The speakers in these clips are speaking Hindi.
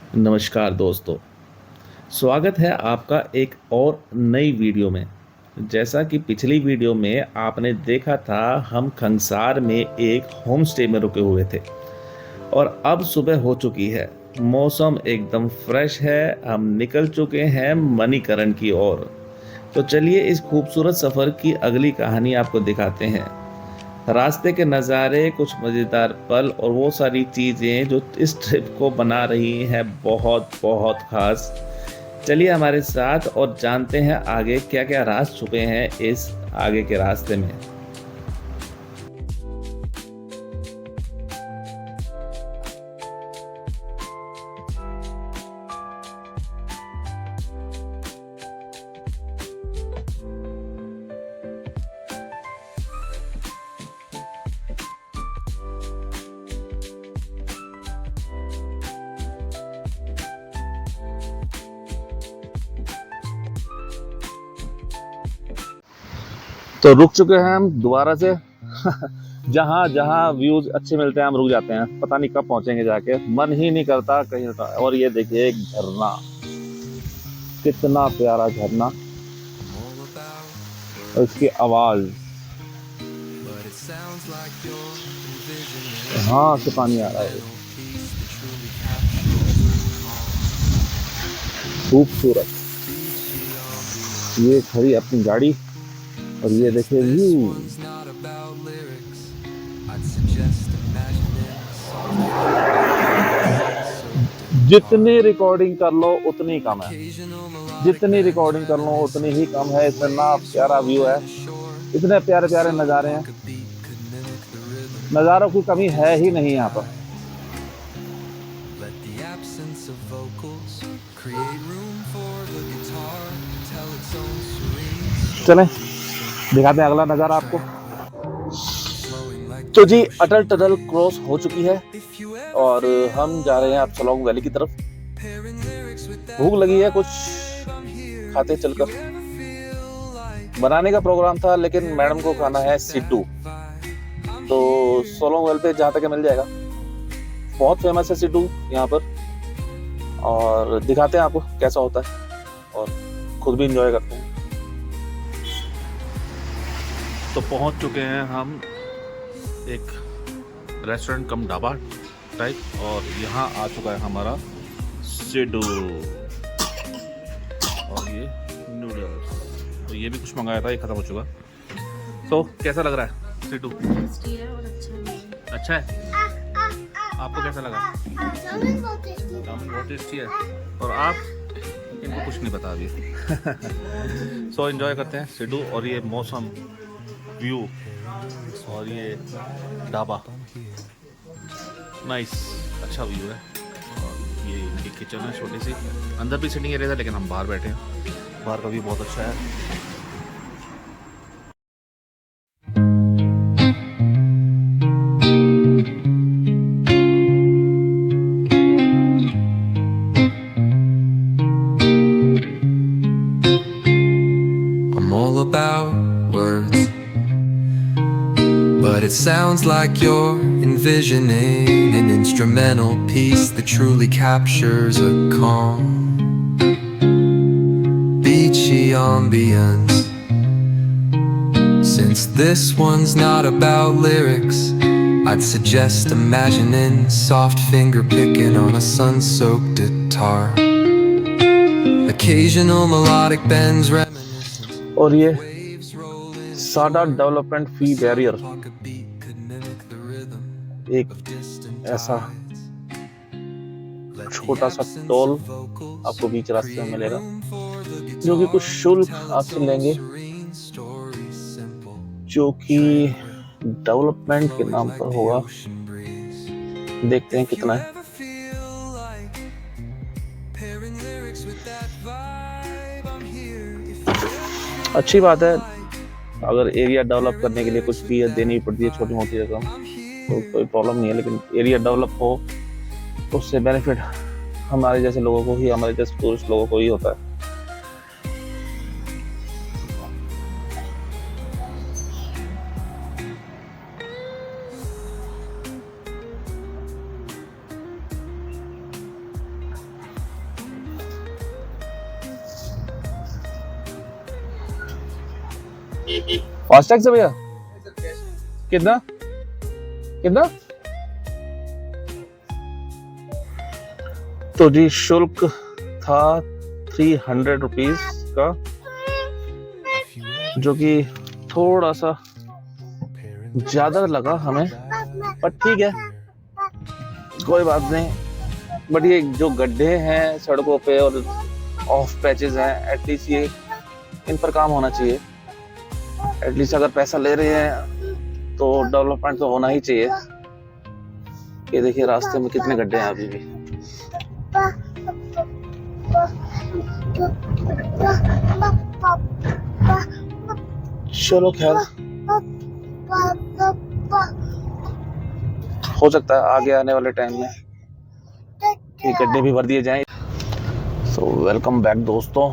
नमस्कार दोस्तों, स्वागत है आपका एक और नई वीडियो में। जैसा कि पिछली वीडियो में आपने देखा था, हम खंगसार में एक होम स्टे में रुके हुए थे और अब सुबह हो चुकी है। मौसम एकदम फ्रेश है, हम निकल चुके हैं मणिकरण की ओर। तो चलिए इस खूबसूरत सफ़र की अगली कहानी आपको दिखाते हैं। रास्ते के नज़ारे, कुछ मज़ेदार पल और वो सारी चीज़ें जो इस ट्रिप को बना रही हैं बहुत बहुत ख़ास। चलिए हमारे साथ और जानते हैं आगे क्या-क्या राज छुपे हैं इस आगे के रास्ते में। तो रुक चुके हैं हम दोबारा से। जहाँ जहाँ व्यूज अच्छे मिलते हैं हम रुक जाते हैं, पता नहीं कब पहुंचेंगे जाके, मन ही नहीं करता कहीं का। और ये देखिए एक झरना, कितना प्यारा झरना और इसकी आवाज, हाँ से पानी आ रहा है। खूबसूरत, ये खड़ी अपनी गाड़ी और ये देखिए व्यू। जितनी रिकॉर्डिंग कर लो उतनी कम है, जितनी रिकॉर्डिंग कर लो उतनी ही कम है। इतना प्यारा व्यू है, इतने प्यारे प्यारे नज़ारे हैं, नज़ारों की कमी है ही नहीं यहाँ पर। चलें दिखाते हैं अगला नज़ारा आपको। तो जी अटल टनल क्रॉस हो चुकी है और हम जा रहे हैं अब सलोंग वैली की तरफ। भूख लगी है, कुछ खाते चलकर। बनाने का प्रोग्राम था लेकिन मैडम को खाना है सिड्डू, तो सोलोंग वैली पे जहाँ तक मिल जाएगा। बहुत फेमस है सिड्डू यहाँ पर और दिखाते हैं आपको कैसा होता है और खुद भी इंजॉय करते हैं। तो पहुँच चुके हैं हम एक रेस्टोरेंट कम ढाबा टाइप और यहाँ आ चुका है हमारा सिड्डू और ये नूडल्स। तो ये भी कुछ मंगाया था, ये खत्म हो चुका। तो कैसा लग रहा है सिड्डू? टेस्टी है और अच्छा है। अच्छा है, आपको कैसा लगा? चाउमीन बहुत टेस्टी है। चाउमीन बहुत टेस्टी है और आप? इनको कुछ नहीं पता अभी। सो एंजॉय करते हैं सिड्डू और ये मौसम, व्यू और ये ढाबा, नाइस, अच्छा व्यू है। और ये इनकी किचन है छोटी सी, अंदर भी सिटिंग एरिया था लेकिन हम बाहर बैठे हैं। बाहर का व्यू बहुत अच्छा है। I'm all about words, but it sounds like you're envisioning an instrumental piece that truly captures a calm, beachy ambience. Since this one's not about lyrics, I'd suggest imagining soft finger picking on a sun-soaked guitar, occasional melodic bends reminiscent. और ये साडा डेवलपमेंट फी बैरियर, एक ऐसा छोटा सा टोल आपको बीच रास्ते में मिलेगा जो कि कुछ शुल्क आपसे लेंगे, जो कि डेवलपमेंट के नाम पर होगा। देखते हैं कितना है। अच्छी बात है, अगर एरिया डेवलप करने के लिए कुछ फी देनी पड़ती है, छोटी मोटी रकम, तो कोई प्रॉब्लम नहीं है। लेकिन एरिया डेवलप हो तो उससे बेनिफिट हमारे जैसे लोगों को ही, हमारे जैसे टूरिस्ट लोगों को ही होता है। फास्टैग से भैया कितना कितना? तो जी शुल्क था 300 रुपीज का, जो कि थोड़ा सा ज्यादा लगा हमें, पर ठीक है कोई बात नहीं। बट ये जो गड्ढे हैं सड़कों पे और ऑफ पैचेस हैं, एटलीस्ट ये इन पर काम होना चाहिए। एटलीस्ट अगर पैसा ले रहे हैं तो डेवलपमेंट तो होना ही चाहिए। ये देखिए रास्ते में कितने गड्ढे हैं अभी भी। चलो खैर, हो सकता है आगे आने वाले टाइम में ये गड्ढे भी भर दिए जाएं। सो वेलकम बैक दोस्तों,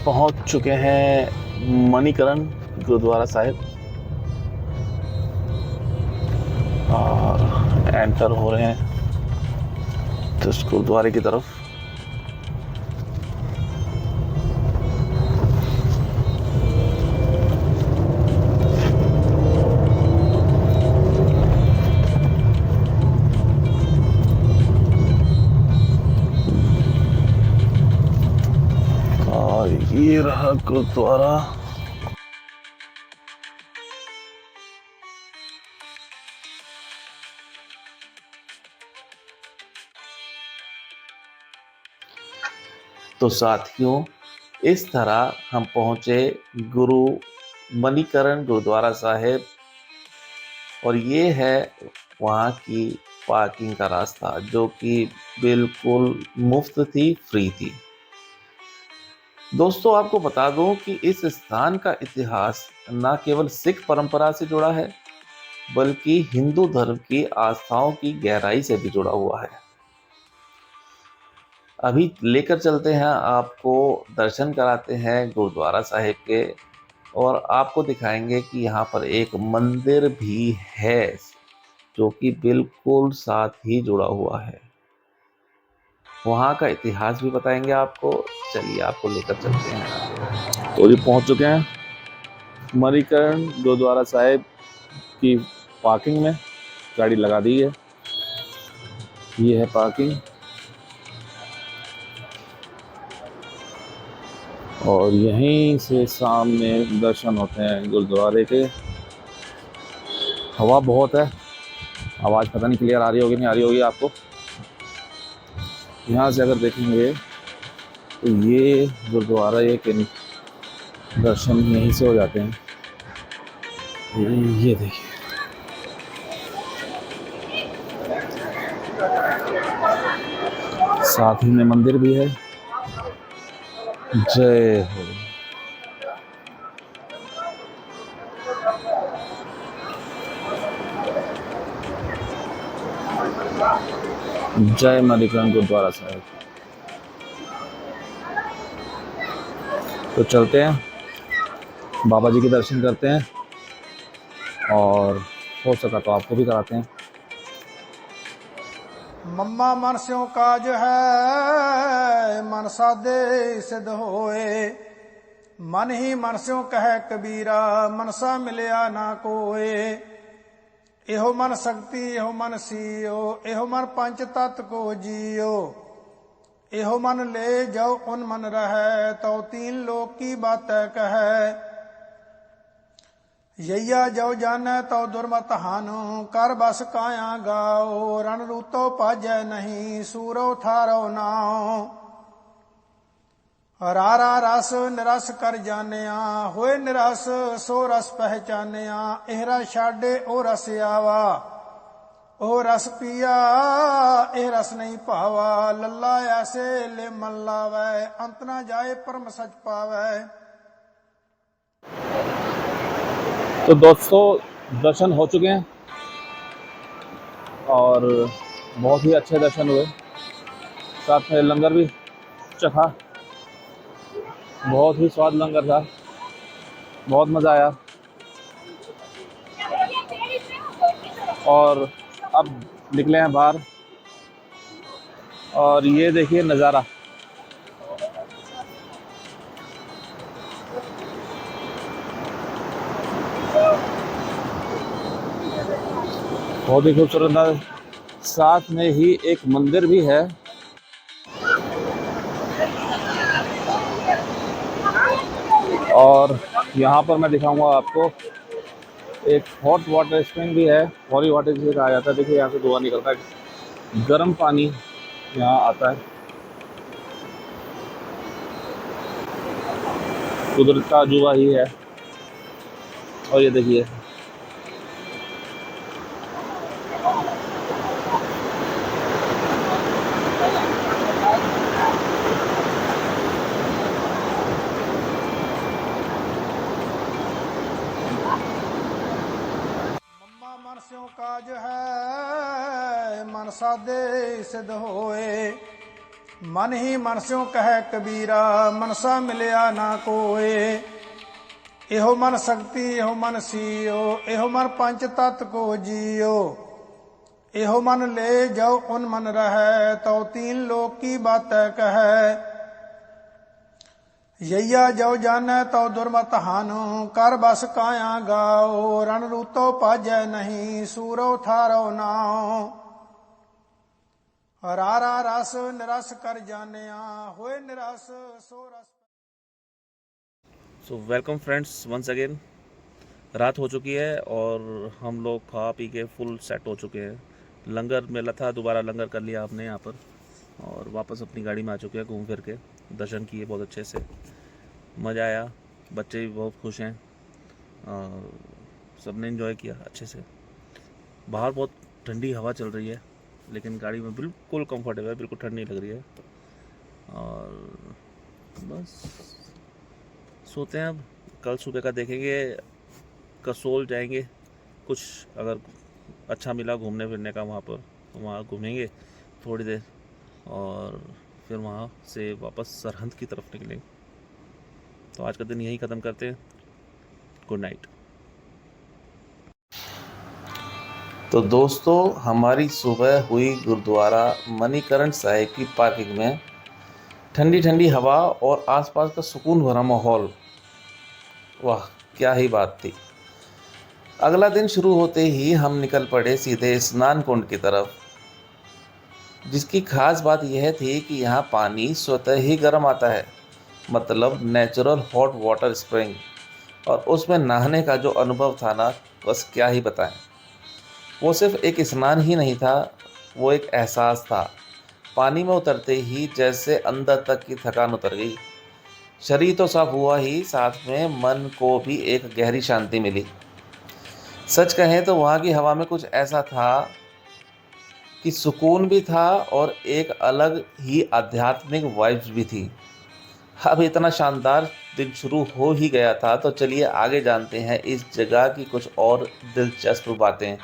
पहुंच चुके हैं मणिकरण गुरुद्वारा साहिब और एंटर हो रहे हैं तो इस गुरुद्वारे की तरफ। ये रहा गुरुद्वारा। तो साथियों, इस तरह हम पहुंचे गुरु मणिकरण गुरुद्वारा साहिब, और ये है वहाँ की पार्किंग का रास्ता, जो कि बिल्कुल मुफ्त थी, फ्री थी। दोस्तों आपको बता दूं कि इस स्थान का इतिहास न केवल सिख परंपरा से जुड़ा है, बल्कि हिंदू धर्म की आस्थाओं की गहराई से भी जुड़ा हुआ है। अभी लेकर चलते हैं आपको, दर्शन कराते हैं गुरुद्वारा साहिब के, और आपको दिखाएंगे कि यहाँ पर एक मंदिर भी है जो कि बिल्कुल साथ ही जुड़ा हुआ है। वहाँ का इतिहास भी बताएंगे आपको। चलिए आपको लेकर चलते हैं। तो जी पहुँच चुके हैं मणिकरण गुरुद्वारा साहिब की पार्किंग में, गाड़ी लगा दी है। ये है पार्किंग, और यहीं से सामने दर्शन होते हैं गुरुद्वारे के। हवा बहुत है, आवाज़ पता नहीं क्लियर आ रही होगी नहीं आ रही होगी आपको। यहाँ से अगर देखेंगे तो ये गुरुद्वारा, ये के दर्शन यहीं से हो जाते हैं। ये देखिए, साथ ही में मंदिर भी है। जय हो। जय मणिकरण गुरुद्वारा साहिब। तो चलते हैं, बाबा जी के दर्शन करते हैं, और हो सका तो आपको भी कराते हैं। मम्मा मनस्यों काज है, मन साधे सिद्ध होए। मन ही मनस्यों कहे कबीरा, मनसा मिलया ना कोए। एहो मन शक्ति एहो मन सीओ, एहो मन पंच तत्व को जियो। एहो मन ले जाओ उन मन रहे, तो तीन लोक की बात कहे। यैया जो जाने तो दुर्मत हानो, कर बस काया गाओ। रण रूतो पाजै नहीं, सूरो थारो नाओ। रारा रस निरस कर जानिया, होए निरस सो रस पहचानिया। एहरा छाडे ओ रस आवा, ओ रस पिया एह रस नहीं पावा। लल्ला ऐसे ले मन लावै, अंत ना जाए परम सच पावै। तो दोस्तों दर्शन हो चुके हैं, और बहुत ही अच्छे दर्शन हुए। साथ में लंगर भी चखा, बहुत ही स्वाद लंगर था, बहुत मज़ा आया। और अब निकले हैं बाहर, और ये देखिए नज़ारा। बहुत ही खूबसूरत नज़ारा, साथ में ही एक मंदिर भी है। और यहाँ पर मैं दिखाऊंगा आपको एक हॉट वाटर स्प्रिंग भी है, हॉरी वाटर जिसे कहा जाता है। देखिए यहाँ से धुआं निकलता है, गर्म पानी यहाँ आता है। कुदरत का अजूबा ही है। और ये देखिए मम्मा मनस्यों काज है मन साधे सिद्ध होए। मन ही मनस्यों कहे कबीरा मनसा मिलया ना कोए। एहो मन शक्ति एहो मन सीओ एहो मन पंच तत्व को जियो। एहो मन ले जाओ उन मन रहे तो तीन लोक की बात कहे। यैया जो जाने तो दुर्मत हानो कर बस काया गाओ। रण रूतो पाजै नहीं सूरो थारो नाओ। रारा रस निरस कर जानिया होए निरस सो रस। So welcome friends once again. रात हो चुकी है और हम लोग खा पी के फुल सेट हो चुके हैं। लंगर मेला था, दोबारा लंगर कर लिया आपने यहाँ पर और वापस अपनी गाड़ी में आ चुके हैं। घूम फिर के दर्शन किए बहुत अच्छे से, मज़ा आया। बच्चे भी बहुत खुश हैं और सबने एंजॉय किया अच्छे से। बाहर बहुत ठंडी हवा चल रही है लेकिन गाड़ी में बिल्कुल कंफर्टेबल है, बिल्कुल ठंड नहीं लग रही है। और बस सोते हैं अब। कल सुबह का देखेंगे, कसोल जाएंगे। कुछ अगर अच्छा मिला घूमने फिरने का वहाँ पर तो वहाँ घूमेंगे थोड़ी देर और फिर वहाँ से वापस सरहंद की तरफ निकलेंगे। तो आज का दिन यहीं ख़त्म करते हैं। Good night. तो दोस्तों हमारी सुबह हुई गुरुद्वारा मणिकरण साहिब की पार्किंग में। ठंडी ठंडी हवा और आसपास का सुकून भरा माहौल, वाह क्या ही बात थी। अगला दिन शुरू होते ही हम निकल पड़े सीधे स्नान कुंड की तरफ, जिसकी खास बात यह थी कि यहाँ पानी स्वतः ही गर्म आता है, मतलब नेचुरल हॉट वाटर स्प्रिंग। और उसमें नहाने का जो अनुभव था ना, बस क्या ही बताएं। वो सिर्फ एक स्नान ही नहीं था, वो एक एहसास था। पानी में उतरते ही जैसे अंदर तक की थकान उतर गई। शरीर तो साफ हुआ ही, साथ में मन को भी एक गहरी शांति मिली। सच कहें तो वहाँ की हवा में कुछ ऐसा था कि सुकून भी था और एक अलग ही आध्यात्मिक वाइब्स भी थी। अब इतना शानदार दिन शुरू हो ही गया था तो चलिए आगे जानते हैं इस जगह की कुछ और दिलचस्प बातें।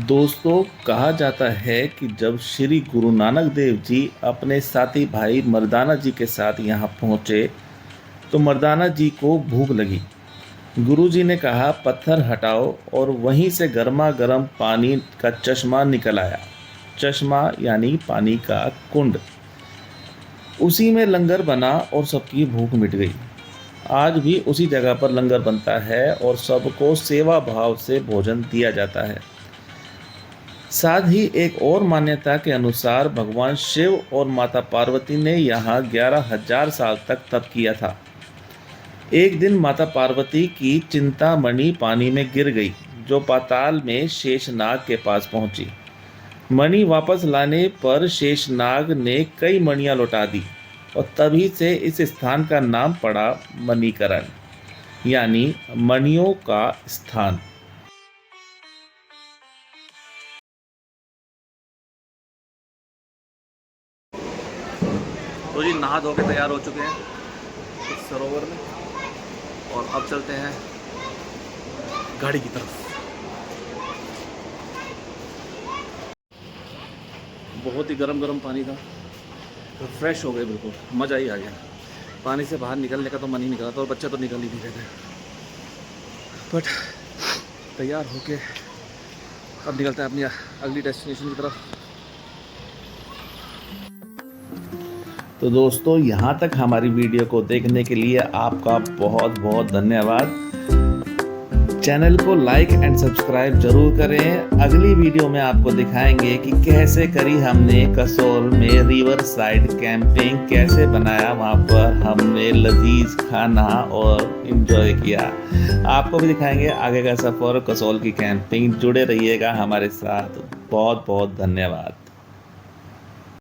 दोस्तों कहा जाता है कि जब श्री गुरु नानक देव जी अपने साथी भाई मर्दाना जी के साथ यहाँ पहुँचे तो मर्दाना जी को भूख लगी। गुरुजी ने कहा पत्थर हटाओ और वहीं से गर्मा गर्म पानी का चश्मा निकल आया। चश्मा यानी पानी का कुंड। उसी में लंगर बना और सबकी भूख मिट गई। आज भी उसी जगह पर लंगर बनता है और सबको सेवा भाव से भोजन दिया जाता है। साथ ही एक और मान्यता के अनुसार भगवान शिव और माता पार्वती ने यहाँ 11,000 साल तक तप किया था। एक दिन माता पार्वती की चिंतामणि पानी में गिर गई, जो पाताल में शेषनाग के पास पहुंची। मणि वापस लाने पर शेषनाग ने कई मणियां लौटा दी और तभी से इस स्थान का नाम पड़ा मणिकरण, यानी मणियों का स्थान। तो जी नहा धो के तैयार हो चुके हैं इस सरोवर में और अब चलते हैं गाड़ी की तरफ। बहुत ही गरम गरम पानी था तो फ्रेश हो गए, बिल्कुल मज़ा ही आ गया। पानी से बाहर निकलने का तो मन ही निकला था और बच्चे तो निकल ही नहीं रहे थे। बट तैयार होके अब निकलते हैं अपनी अगली डेस्टिनेशन की तरफ। तो दोस्तों यहाँ तक हमारी वीडियो को देखने के लिए आपका बहुत बहुत धन्यवाद। चैनल को लाइक एंड सब्सक्राइब जरूर करें। अगली वीडियो में आपको दिखाएंगे कि कैसे करी हमने कसोल में रिवर साइड कैंपिंग, कैसे बनाया वहाँ पर हमने लजीज खाना और एंजॉय किया। आपको भी दिखाएंगे आगे का सफ़र कसोल की कैंपिंग। जुड़े रहिएगा हमारे साथ। बहुत बहुत धन्यवाद।